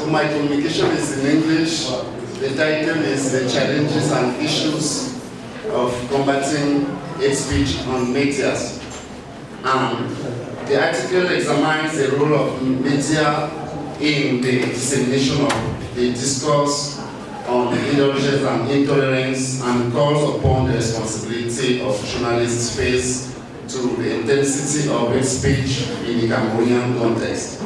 So my communication is in English. The title is The Challenges and Issues of Combating Hate Speech on Medias. The article examines the role of media in the dissemination of the discourse on indulgence and intolerance, and calls upon the responsibility of journalists faced to the intensity of hate speech in the Cameroonian context.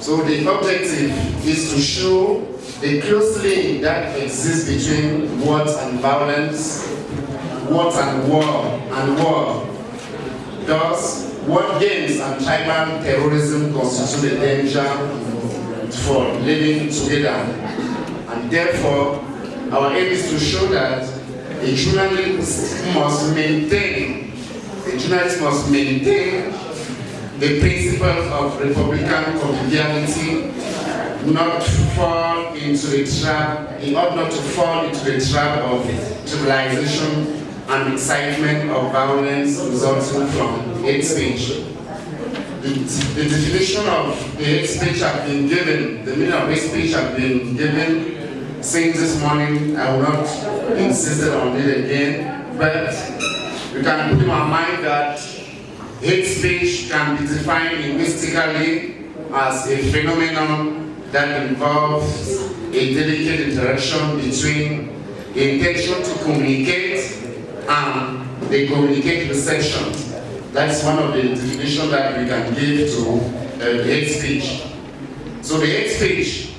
So the objective is to show the close link that exists between words and violence, words and war. Thus, word games and tribal terrorism constitute a danger for living together. And therefore, our aim is to show that a journalist must maintain the principles of Republican conviviality, not fall into the trap. He ought not to fall into the trap of trivialization and incitement of violence resulting from hate speech. The definition of the hate speech has been given, the meaning of hate speech has been given since this morning. I will not insist on it again, but you can put in my mind that hate speech can be defined linguistically as a phenomenon that involves a delicate interaction between the intention to communicate and the communicate reception. That's one of the definitions that we can give to the hate speech. So the hate speech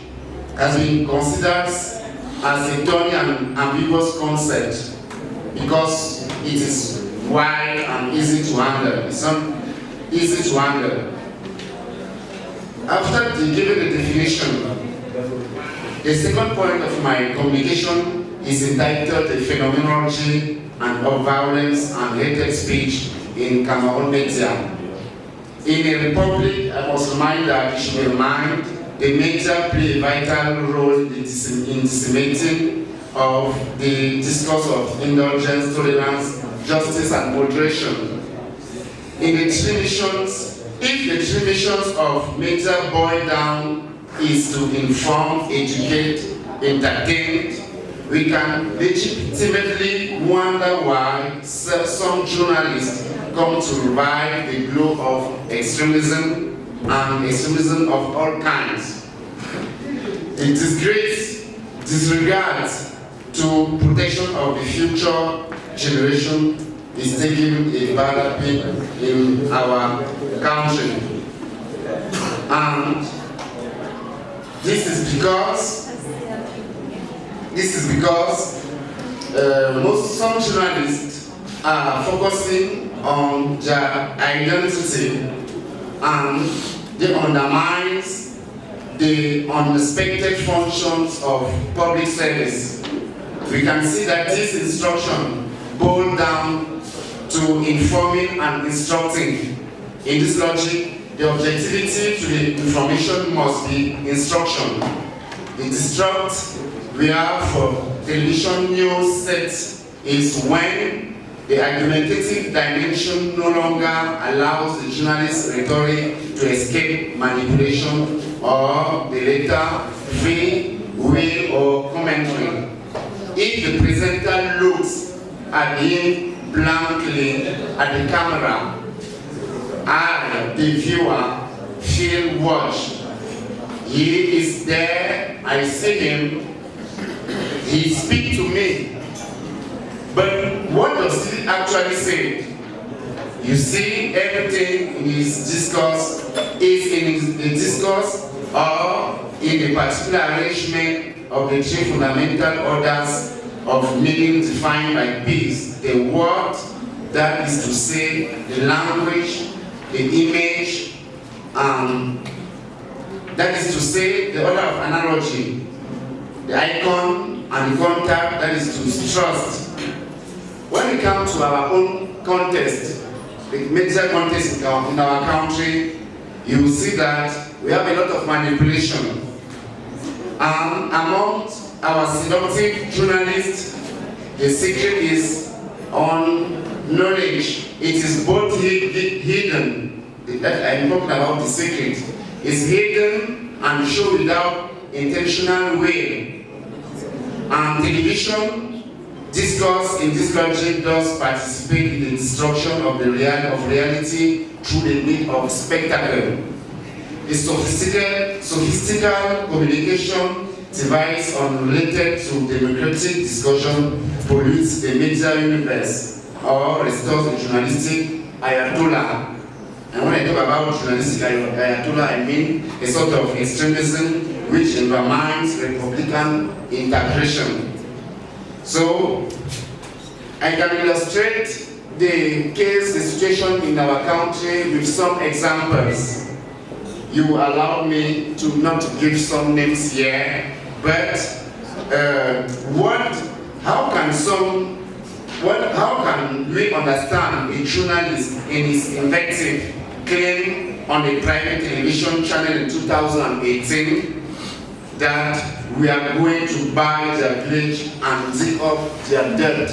has been considered as a thorny and ambiguous concept because it is wide and easy to handle. It's not easy to handle. After giving the definition, the second point of my communication is entitled The Phenomenology and of Violence and Hated Speech in Cameroon Media. In a republic, I must remind that you should remind the media play a vital role in disseminating of the discourse of indulgence, tolerance, justice, and moderation. In the three missions, if the three missions of media boil down is to inform, educate, entertain, we can legitimately wonder why some journalists come to revive the glow of extremism and extremism of all kinds. The disregard to protection of the future generation is taking a bad beat in our country. And this is because some journalists are focusing on their identity, and they undermines the unexpected functions of public service. We can see that this instruction boils down to informing and instructing. In this logic, the objectivity to the information must be instruction. The instruct we have for television news sets is when the argumentative dimension no longer allows the journalist's rhetoric to escape manipulation or the later free will or commentary. If the presenter looks at him blankly at the camera, I, the viewer, feel watched. He is there, I see him, he speaks to me. But what does he actually say? You see, everything in his discourse is in the discourse or in the particular arrangement of the three fundamental orders of meaning defined by peace. The word, that is to say, the language, the image, that is to say, the order of analogy, the icon and the contact, that is to trust. When we come to our own context, the media context in our country, you will see that we have a lot of manipulation. Among our seductive journalists, the secret is on knowledge. It is both hidden, that I'm talking about the secret. It's hidden and shown without intentional way. And television discourse in this logic does participate in the destruction of the reality through the need of spectacle. A sophistical communication device unrelated to democratic discussion pollutes the media universe or restores the journalistic ayatollah. And when I talk about journalistic ayatollah, I mean a sort of extremism which undermines Republican interpretation. So, I can illustrate the situation in our country with some examples. You allow me to not give some names here, but how can we understand a journalist in his invective claim on a private television channel in 2018 that we are going to buy their village and dig up their dirt?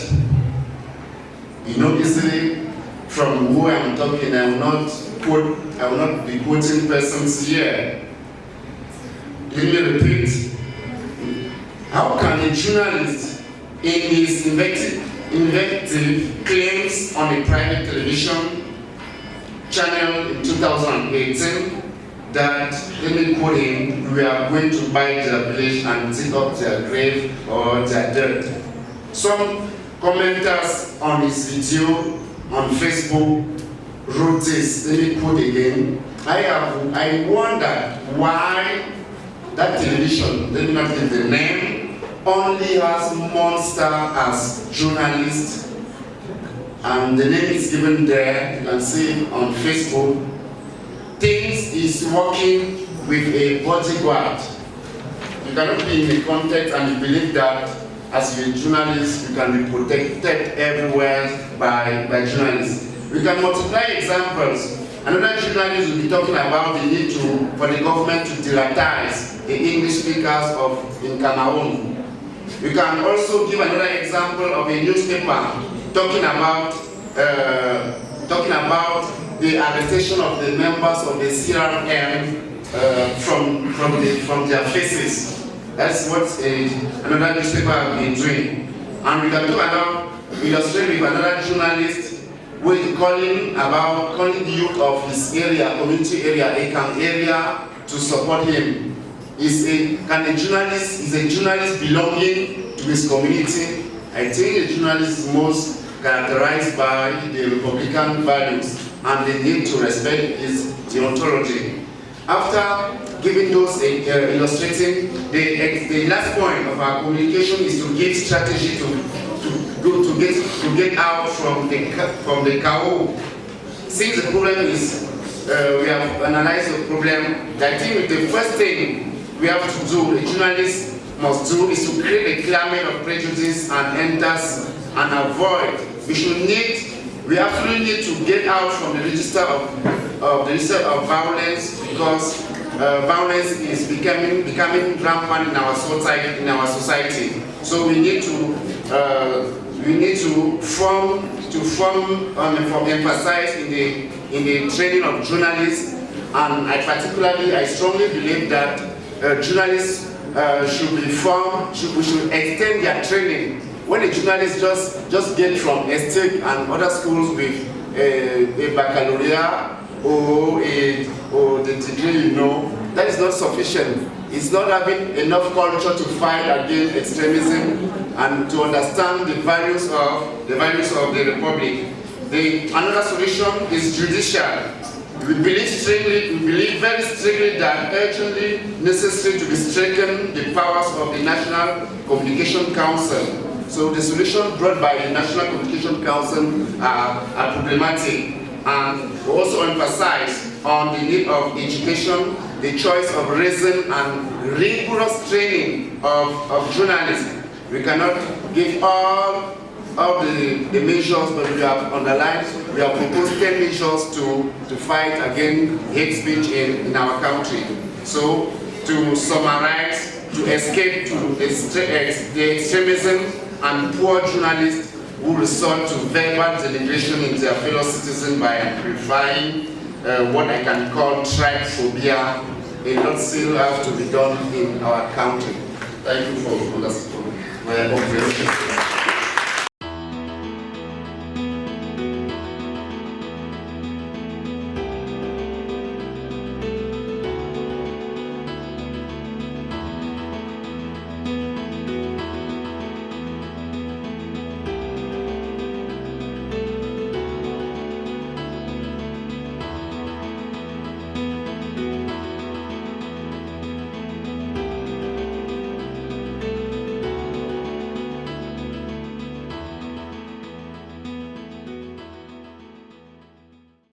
You know easily from who I'm talking, I will not be quoting persons here. Let me repeat. How can a journalist in his invective claims on a private television channel in 2018 that, let me quote him, we are going to buy their village and dig up their grave or their dirt? Some commenters on his video on Facebook wrote this, let me quote again. I wonder why that television, let me not give the name, only has monster as journalist, and the name is given there, you can see on Facebook. Things is working with a bodyguard. You cannot be in the context and you believe that as a journalist you can be protected everywhere by journalists. We can multiply examples. Another journalist will be talking about the need for the government to delatize the English speakers in Cameroon. We can also give another example of a newspaper talking about the arrestation of the members of the CRM from their faces. That's what another newspaper has been doing. And we can illustrate with another journalist who is calling the youth of his area, community area, Ekang area, to support him. Is a journalist belonging to his community? I think a journalist is most characterized by the Republican values and the need to respect his deontology. After giving those illustrating, the last point of our communication is to give strategy to get out from the chaos. Since the problem is, we have analyzed the problem, I think the first thing we have to do, a journalist must do, is to create a climate of prejudice and enters and avoid. We absolutely need to get out from the register of violence, because violence is becoming rampant in our society. So we need to emphasize in the training of journalists, and I strongly believe that journalists we should extend their training. When a journalist just get from ESTEC and other schools with a baccalaureate or the degree, that is not sufficient. It's not having enough culture to fight against extremism and to understand the values of the Republic. Another solution is judicial. We believe very strictly that urgently necessary to be strengthen the powers of the National Communication Council. So the solution brought by the National Communication Council are problematic, and we also emphasize on the need of education, the choice of reason, and rigorous training of journalists. We cannot give all the measures, but we have underlined, we have proposed 10 measures to fight against hate speech in our country. So, to summarize, to escape to the extremism and poor journalists who resort to verbal denigration in their fellow citizens by amplifying what I can call tribe phobia a lot still have to be done in our country. Thank you for understanding my observation.